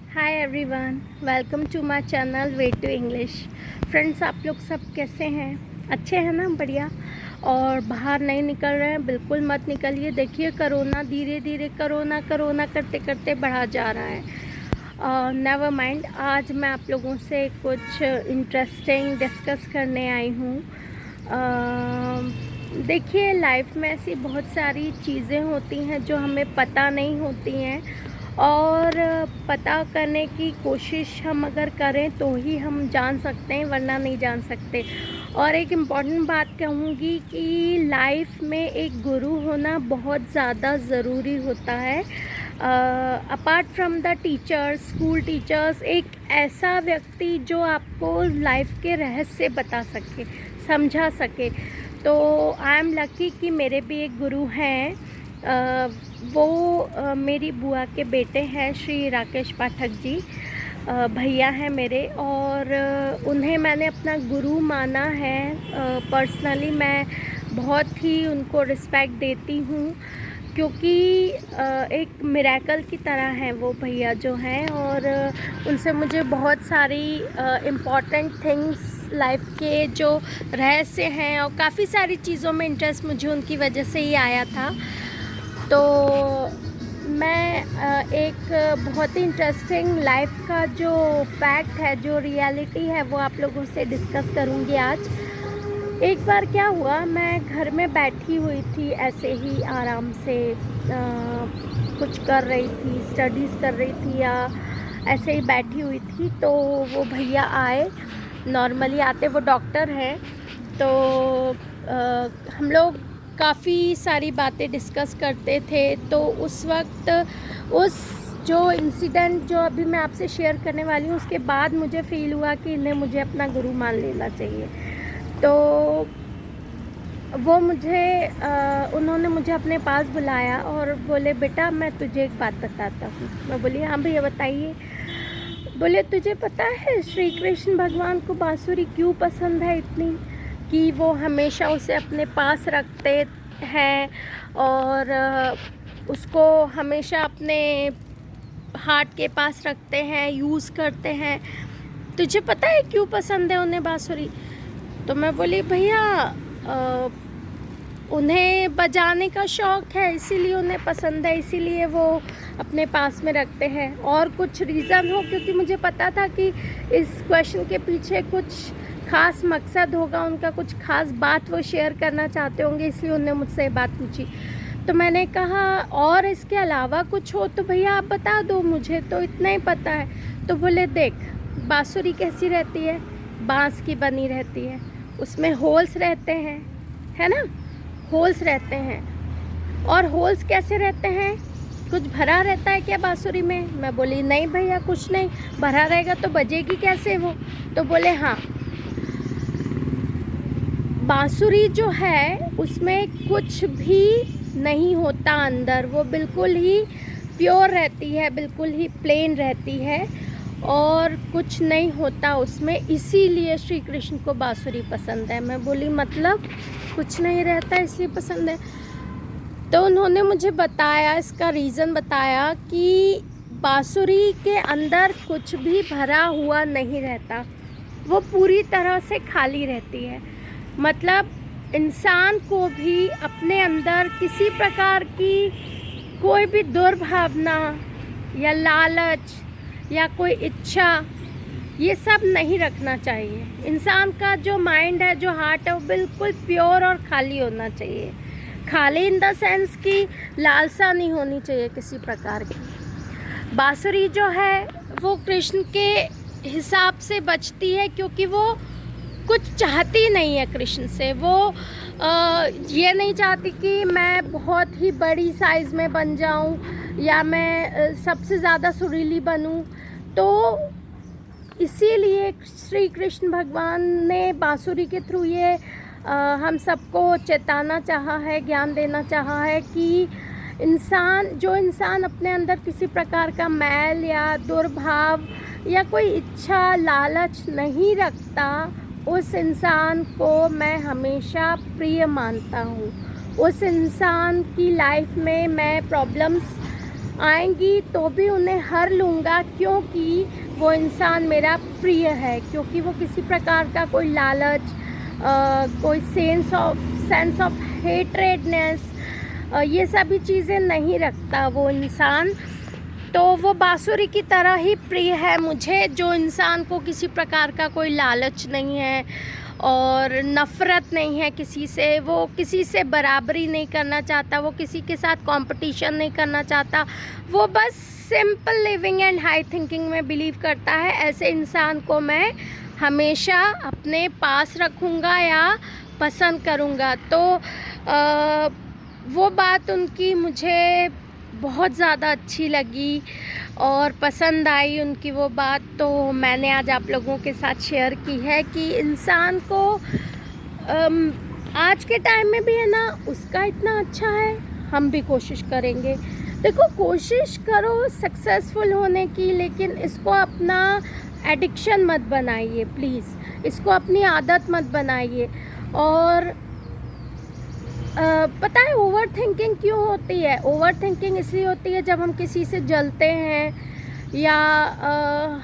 Hi everyone, welcome to my channel way to English. Friends, आप लोग सब कैसे हैं? अच्छे हैं ना? बढ़िया। और बाहर नहीं निकल रहे हैं, बिल्कुल मत निकलिए। देखिए, कोरोना धीरे धीरे कोरोना कोरोना करते करते बढ़ा जा रहा है। नेवर माइंड, आज मैं आप लोगों से कुछ इंटरेस्टिंग डिस्कस करने आई हूँ। देखिए, लाइफ में ऐसी बहुत सारी चीज़ें होती हैं जो हमें पता नहीं होती हैं, और पता करने की कोशिश हम अगर करें तो ही हम जान सकते हैं, वरना नहीं जान सकते। और एक इम्पॉर्टेंट बात कहूँगी कि लाइफ में एक गुरु होना बहुत ज़्यादा ज़रूरी होता है। Apart from the teachers, school teachers, एक ऐसा व्यक्ति जो आपको लाइफ के रहस्य बता सके, समझा सके। तो आई एम लकी कि मेरे भी एक गुरु हैं। वो मेरी बुआ के बेटे हैं, श्री राकेश पाठक जी। भैया हैं मेरे, और उन्हें मैंने अपना गुरु माना है। पर्सनली मैं बहुत ही उनको रिस्पेक्ट देती हूँ, क्योंकि एक मिरेकल की तरह हैं वो भैया जो हैं। और उनसे मुझे बहुत सारी इम्पॉर्टेंट थिंग्स, लाइफ के जो रहस्य हैं, और काफ़ी सारी चीज़ों में इंटरेस्ट मुझे उनकी वजह से ही आया था। तो मैं एक बहुत ही इंटरेस्टिंग लाइफ का जो फैक्ट है, जो रियलिटी है, वो आप लोगों से डिस्कस करूँगी आज। एक बार क्या हुआ, मैं घर में बैठी हुई थी ऐसे ही आराम से, कुछ कर रही थी, स्टडीज़ कर रही थी या ऐसे ही बैठी हुई थी। तो वो भैया आए, नॉर्मली आते, वो डॉक्टर हैं। तो हम लोग काफ़ी सारी बातें डिस्कस करते थे। तो उस वक्त उस जो इंसिडेंट जो अभी मैं आपसे शेयर करने वाली हूँ, उसके बाद मुझे फ़ील हुआ कि इन्हें मुझे अपना गुरु मान लेना चाहिए। तो वो उन्होंने मुझे अपने पास बुलाया और बोले, बेटा मैं तुझे एक बात बताता हूँ। मैं बोली, हाँ भैया बताइए। बोले, तुझे पता है श्री कृष्ण भगवान को बांसुरी क्यों पसंद है इतनी, कि वो हमेशा उसे अपने पास रखते हैं और उसको हमेशा अपने हार्ट के पास रखते हैं, यूज़ करते हैं। तुझे पता है क्यों पसंद है उन्हें बांसुरी? तो मैं बोली, भैया उन्हें बजाने का शौक़ है, इसीलिए उन्हें पसंद है, इसीलिए वो अपने पास में रखते हैं। और कुछ रीज़न हो, क्योंकि मुझे पता था कि इस क्वेश्चन के पीछे कुछ ख़ास मकसद होगा, उनका कुछ ख़ास बात वो शेयर करना चाहते होंगे, इसलिए उन्होंने मुझसे ये बात पूछी। तो मैंने कहा, और इसके अलावा कुछ हो तो भैया आप बता दो, मुझे तो इतना ही पता है। तो बोले, देख, बांसुरी कैसी रहती है? बांस की बनी रहती है, उसमें होल्स रहते हैं, है ना? होल्स रहते हैं। और होल्स कैसे रहते हैं? कुछ भरा रहता है क्या बांसुरी में? मैं बोली, नहीं भैया कुछ नहीं भरा रहेगा तो बजेगी कैसे वो? तो बोले, हाँ, बांसुरी जो है उसमें कुछ भी नहीं होता अंदर, वो बिल्कुल ही प्योर रहती है, बिल्कुल ही प्लेन रहती है, और कुछ नहीं होता उसमें, इसीलिए श्री कृष्ण को बांसुरी पसंद है। मैं बोली, मतलब कुछ नहीं रहता इसलिए पसंद है? तो उन्होंने मुझे बताया, इसका रीज़न बताया कि बांसुरी के अंदर कुछ भी भरा हुआ नहीं रहता, वो पूरी तरह से खाली रहती है। मतलब इंसान को भी अपने अंदर किसी प्रकार की कोई भी दुर्भावना या लालच या कोई इच्छा, ये सब नहीं रखना चाहिए। इंसान का जो माइंड है, जो हार्ट है, वो बिल्कुल प्योर और खाली होना चाहिए। खाली इन द सेंस कि लालसा नहीं होनी चाहिए किसी प्रकार की। बांसुरी जो है वो कृष्ण के हिसाब से बजती है, क्योंकि वो कुछ चाहती नहीं है कृष्ण से। वो ये नहीं चाहती कि मैं बहुत ही बड़ी साइज़ में बन जाऊं, या मैं सबसे ज़्यादा सुरीली बनूं। तो इसीलिए श्री कृष्ण भगवान ने बांसुरी के थ्रू ये हम सबको चेताना चाहा है, ज्ञान देना चाहा है कि इंसान अपने अंदर किसी प्रकार का मैल या दुर्भाव या कोई इच्छा, लालच नहीं रखता, उस इंसान को मैं हमेशा प्रिय मानता हूँ। उस इंसान की लाइफ में मैं प्रॉब्लम्स आएंगी तो भी उन्हें हर लूँगा, क्योंकि वो इंसान मेरा प्रिय है, क्योंकि वो किसी प्रकार का कोई लालच, कोई सेंस ऑफ हेट्रेडनेस, ये सभी चीज़ें नहीं रखता वो इंसान। तो वो बांसुरी की तरह ही प्रिय है मुझे, जो इंसान को किसी प्रकार का कोई लालच नहीं है और नफ़रत नहीं है किसी से, वो किसी से बराबरी नहीं करना चाहता, वो किसी के साथ कंपटीशन नहीं करना चाहता, वो बस simple living and high thinking में बिलीव करता है। ऐसे इंसान को मैं हमेशा अपने पास रखूँगा या पसंद करूँगा। तो वो बात उनकी मुझे बहुत ज़्यादा अच्छी लगी और पसंद आई उनकी वो बात, तो मैंने आज आप लोगों के साथ शेयर की है कि इंसान को आज के टाइम में भी है ना, उसका इतना अच्छा है, हम भी कोशिश करेंगे। देखो, कोशिश करो सक्सेसफुल होने की, लेकिन इसको अपना एडिक्शन मत बनाइए प्लीज़, इसको अपनी आदत मत बनाइए। और पता है ओवर थिंकिंग क्यों होती है? ओवर थिंकिंग इसलिए होती है जब हम किसी से जलते हैं या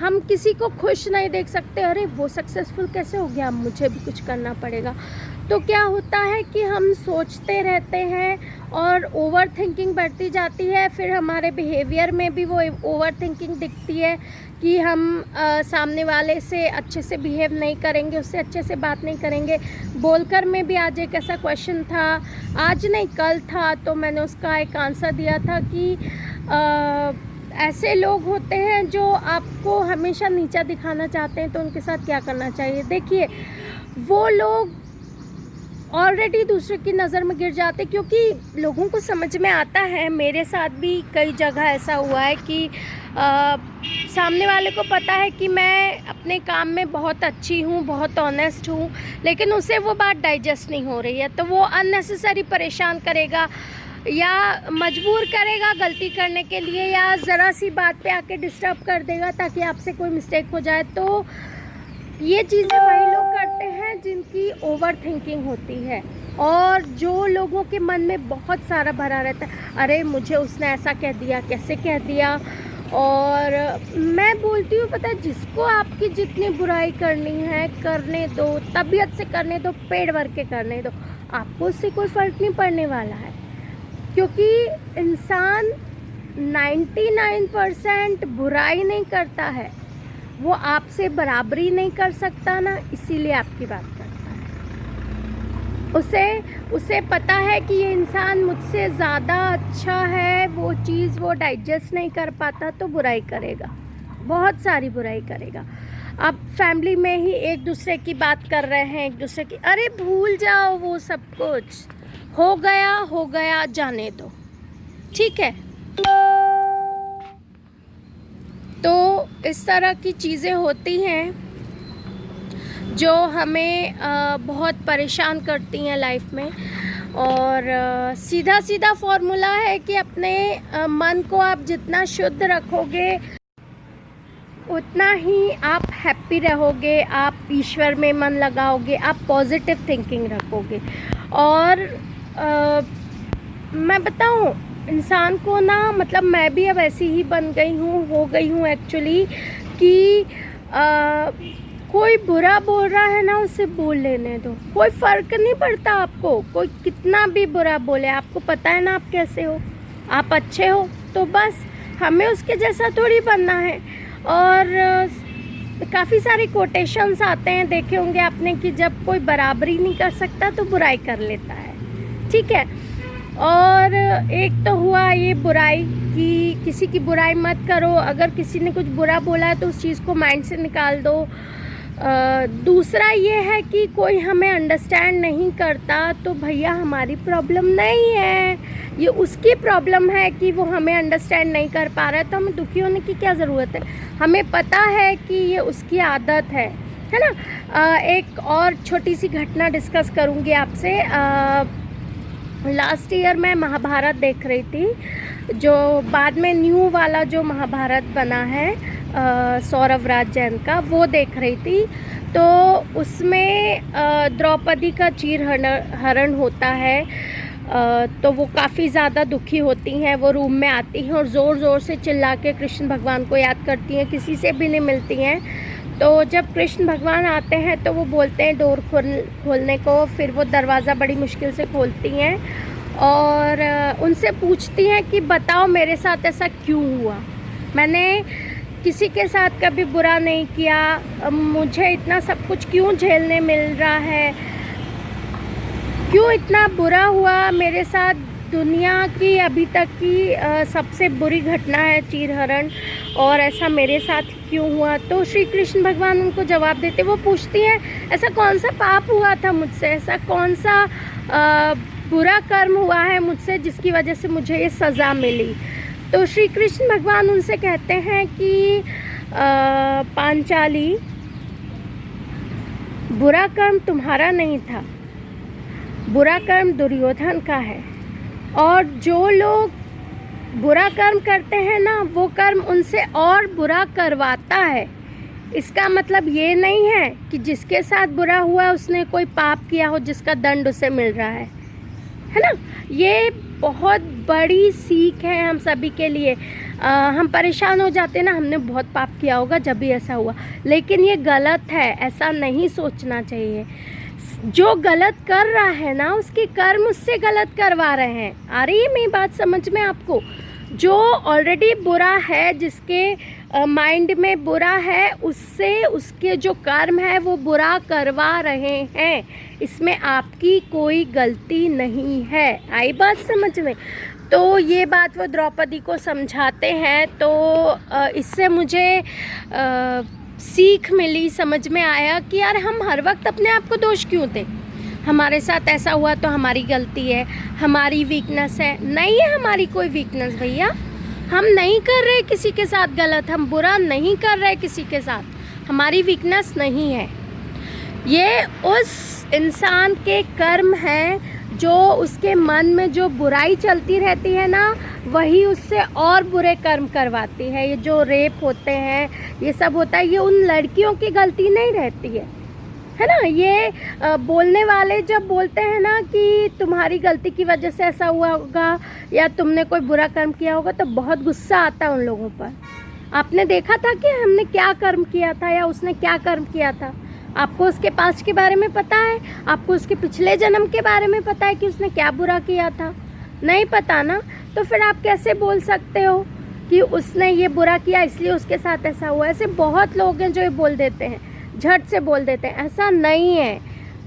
हम किसी को खुश नहीं देख सकते, अरे वो सक्सेसफुल कैसे हो गया, मुझे भी कुछ करना पड़ेगा। तो क्या होता है कि हम सोचते रहते हैं और ओवर थिंकिंग बढ़ती जाती है, फिर हमारे बिहेवियर में भी वो ओवर थिंकिंग दिखती है कि हम सामने वाले से अच्छे से बिहेव नहीं करेंगे, उससे अच्छे से बात नहीं करेंगे। बोलकर में भी आज एक ऐसा क्वेश्चन था, आज नहीं कल था, तो मैंने उसका एक आंसर दिया था कि ऐसे लोग होते हैं जो आपको हमेशा नीचा दिखाना चाहते हैं, तो उनके साथ क्या करना चाहिए? देखिए, वो लोग ऑलरेडी दूसरे की नज़र में गिर जाते, क्योंकि लोगों को समझ में आता है, मेरे साथ भी कई जगह ऐसा हुआ है कि सामने वाले को पता है कि मैं अपने काम में बहुत अच्छी हूँ, बहुत ऑनेस्ट हूँ, लेकिन उसे वो बात डाइजेस्ट नहीं हो रही है, तो वो अननेसेसरी परेशान करेगा या मजबूर करेगा गलती करने के लिए, या ज़रा सी बात पे आके डिस्टर्ब कर देगा ताकि आपसे कोई मिस्टेक हो जाए। तो ये चीज़ें वही लोग करते हैं जिनकी ओवर थिंकिंग होती है, और जो लोगों के मन में बहुत सारा भरा रहता है, अरे मुझे उसने ऐसा कह दिया, कैसे कह दिया। और मैं बोलती हूँ, पता है, जिसको आपकी जितनी बुराई करनी है करने दो, तबीयत से करने दो, पेट भर के करने दो, आपको उससे कोई फ़र्क नहीं पड़ने वाला है, क्योंकि इंसान 99% बुराई नहीं करता है, वो आपसे बराबरी नहीं कर सकता ना, इसीलिए आपकी बात करता है। उसे पता है कि ये इंसान मुझसे ज़्यादा अच्छा है, वो चीज़ वो डाइजेस्ट नहीं कर पाता, तो बुराई करेगा, बहुत सारी बुराई करेगा। अब फैमिली में ही एक दूसरे की बात कर रहे हैं, एक दूसरे की, अरे भूल जाओ वो सब कुछ, हो गया, जाने दो, ठीक है। तो इस तरह की चीज़ें होती हैं जो हमें बहुत परेशान करती हैं लाइफ में। और सीधा फॉर्मूला है कि अपने मन को आप जितना शुद्ध रखोगे उतना ही आप हैप्पी रहोगे, आप ईश्वर में मन लगाओगे, आप पॉजिटिव थिंकिंग रखोगे। और मैं बताऊं, इंसान को ना, मतलब मैं भी अब ऐसी ही हो गई हूँ एक्चुअली, कि कोई बुरा बोल रहा है ना, उसे बोल लेने दो, कोई फ़र्क नहीं पड़ता आपको, कोई कितना भी बुरा बोले, आपको पता है ना आप कैसे हो, आप अच्छे हो, तो बस हमें उसके जैसा थोड़ी बनना है। और काफ़ी सारे कोटेशंस आते हैं, देखे होंगे आपने, कि जब कोई बराबरी नहीं कर सकता तो बुराई कर लेता है, ठीक है। और एक तो हुआ ये बुराई, कि किसी की बुराई मत करो, अगर किसी ने कुछ बुरा बोला है तो उस चीज़ को माइंड से निकाल दो। दूसरा ये है कि कोई हमें अंडरस्टैंड नहीं करता तो भैया हमारी प्रॉब्लम नहीं है, ये उसकी प्रॉब्लम है कि वो हमें अंडरस्टैंड नहीं कर पा रहा है, तो हमें दुखी होने की क्या ज़रूरत है। हमें पता है कि ये उसकी आदत है ना। एक और छोटी सी घटना डिस्कस करूँगी आपसे। लास्ट ईयर मैं महाभारत देख रही थी, जो बाद में न्यू वाला जो महाभारत बना है सौरभ राज जैन का, वो देख रही थी। तो उसमें द्रौपदी का चीर हरण होता है। तो वो काफ़ी ज़्यादा दुखी होती हैं। वो रूम में आती हैं और ज़ोर ज़ोर से चिल्ला के कृष्ण भगवान को याद करती हैं, किसी से भी नहीं मिलती हैं। तो जब कृष्ण भगवान आते हैं तो वो बोलते हैं डोर खोलने को, फिर वो दरवाज़ा बड़ी मुश्किल से खोलती हैं और उनसे पूछती हैं कि बताओ मेरे साथ ऐसा क्यों हुआ, मैंने किसी के साथ कभी बुरा नहीं किया, मुझे इतना सब कुछ क्यों झेलने मिल रहा है, क्यों इतना बुरा हुआ मेरे साथ। दुनिया की अभी तक की सबसे बुरी घटना है चीरहरण, और ऐसा मेरे साथ क्यों हुआ। तो श्री कृष्ण भगवान उनको जवाब देते, वो पूछती हैं ऐसा कौन सा पाप हुआ था मुझसे, ऐसा कौन सा बुरा कर्म हुआ है मुझसे जिसकी वजह से मुझे ये सज़ा मिली। तो श्री कृष्ण भगवान उनसे कहते हैं कि पांचाली, बुरा कर्म तुम्हारा नहीं था, बुरा कर्म दुर्योधन का है, और जो लोग बुरा कर्म करते हैं ना, वो कर्म उनसे और बुरा करवाता है। इसका मतलब ये नहीं है कि जिसके साथ बुरा हुआ उसने कोई पाप किया हो जिसका दंड उसे मिल रहा है ना। ये बहुत बड़ी सीख है हम सभी के लिए। हम परेशान हो जाते हैं ना, हमने बहुत पाप किया होगा जब भी ऐसा हुआ, लेकिन ये गलत है, ऐसा नहीं सोचना चाहिए। जो गलत कर रहा है ना, उसके कर्म उससे गलत करवा रहे हैं। आ रही है मेरी बात समझ में आपको? जो ऑलरेडी बुरा है, जिसके माइंड में बुरा है, उससे उसके जो कर्म है वो बुरा करवा रहे हैं। इसमें आपकी कोई गलती नहीं है। आई बात समझ में? तो ये बात वो द्रौपदी को समझाते हैं। तो इससे मुझे सीख मिली, समझ में आया कि यार हम हर वक्त अपने आप को दोष क्यों दें। हमारे साथ ऐसा हुआ तो हमारी गलती है, हमारी वीकनेस है। नहीं है हमारी कोई वीकनेस भैया, हम नहीं कर रहे किसी के साथ गलत, हम बुरा नहीं कर रहे किसी के साथ, हमारी वीकनेस नहीं है। ये उस इंसान के कर्म हैं, जो उसके मन में जो बुराई चलती रहती है ना, वही उससे और बुरे कर्म करवाती है। ये जो रेप होते हैं, ये सब होता है, ये उन लड़कियों की गलती नहीं रहती है ना। ये बोलने वाले जब बोलते हैं ना कि तुम्हारी गलती की वजह से ऐसा हुआ होगा या तुमने कोई बुरा कर्म किया होगा, तो बहुत गुस्सा आता है उन लोगों पर। आपने देखा था कि हमने क्या कर्म किया था या उसने क्या कर्म किया था? आपको उसके पास्ट के बारे में पता है? आपको उसके पिछले जन्म के बारे में पता है कि उसने क्या बुरा किया था? नहीं पता ना। तो फिर आप कैसे बोल सकते हो कि उसने ये बुरा किया इसलिए उसके साथ ऐसा हुआ? ऐसे बहुत लोग हैं जो ये बोल देते हैं, झट से बोल देते हैं। ऐसा नहीं है।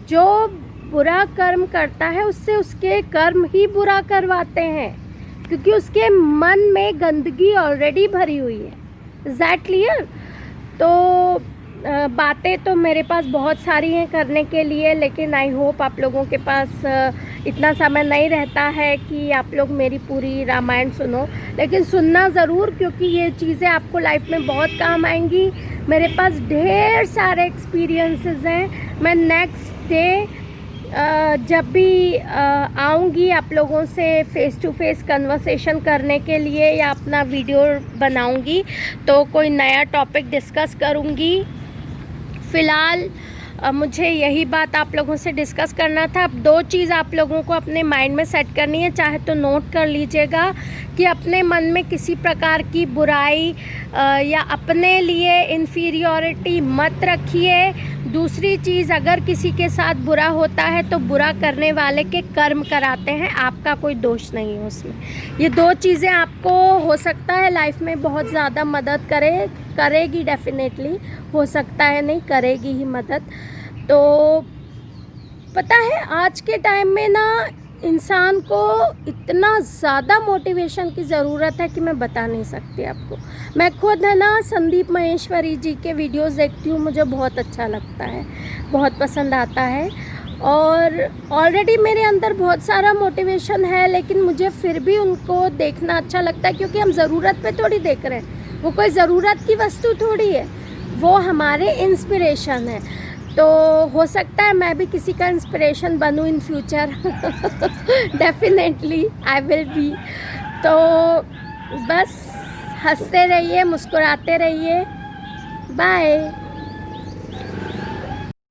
जो बुरा कर्म करता है उससे उसके कर्म ही बुरा करवाते हैं, क्योंकि उसके मन में गंदगी ऑलरेडी भरी हुई है। Is that clear? तो बातें तो मेरे पास बहुत सारी हैं करने के लिए, लेकिन आई होप आप लोगों के पास इतना समय नहीं रहता है कि आप लोग मेरी पूरी रामायण सुनो, लेकिन सुनना ज़रूर, क्योंकि ये चीज़ें आपको लाइफ में बहुत काम आएंगी। मेरे पास ढेर सारे एक्सपीरियंसेस हैं। मैं नेक्स्ट डे जब भी आऊँगी आप लोगों से फेस टू फेस कन्वर्सेशन करने के लिए या अपना वीडियो बनाऊँगी, तो कोई नया टॉपिक डिस्कस करूँगी। फ़िलहाल मुझे यही बात आप लोगों से डिस्कस करना था। अब दो चीज़ आप लोगों को अपने माइंड में सेट करनी है, चाहे तो नोट कर लीजिएगा कि अपने मन में किसी प्रकार की बुराई या अपने लिए इन्फीरियॉरिटी मत रखिए। दूसरी चीज़, अगर किसी के साथ बुरा होता है तो बुरा करने वाले के कर्म कराते हैं, आपका कोई दोष नहीं है उसमें। ये दो चीज़ें आपको हो सकता है लाइफ में बहुत ज़्यादा मदद करेगी। डेफिनेटली हो सकता है नहीं, करेगी ही मदद। तो पता है आज के टाइम में ना इंसान को इतना ज़्यादा मोटिवेशन की ज़रूरत है कि मैं बता नहीं सकती आपको। मैं खुद है ना संदीप महेश्वरी जी के वीडियोस देखती हूँ, मुझे बहुत अच्छा लगता है, बहुत पसंद आता है। और ऑलरेडी मेरे अंदर बहुत सारा मोटिवेशन है, लेकिन मुझे फिर भी उनको देखना अच्छा लगता है, क्योंकि हम ज़रूरत पे थोड़ी देख रहे हैं, वो कोई ज़रूरत की वस्तु थोड़ी है, वो हमारे इंस्पिरेशन है। तो हो सकता है मैं भी किसी का इंस्पिरेशन बनूं in future. Definitely I will be. तो बस हंसते रहिए, मुस्कुराते रहिए। बाय।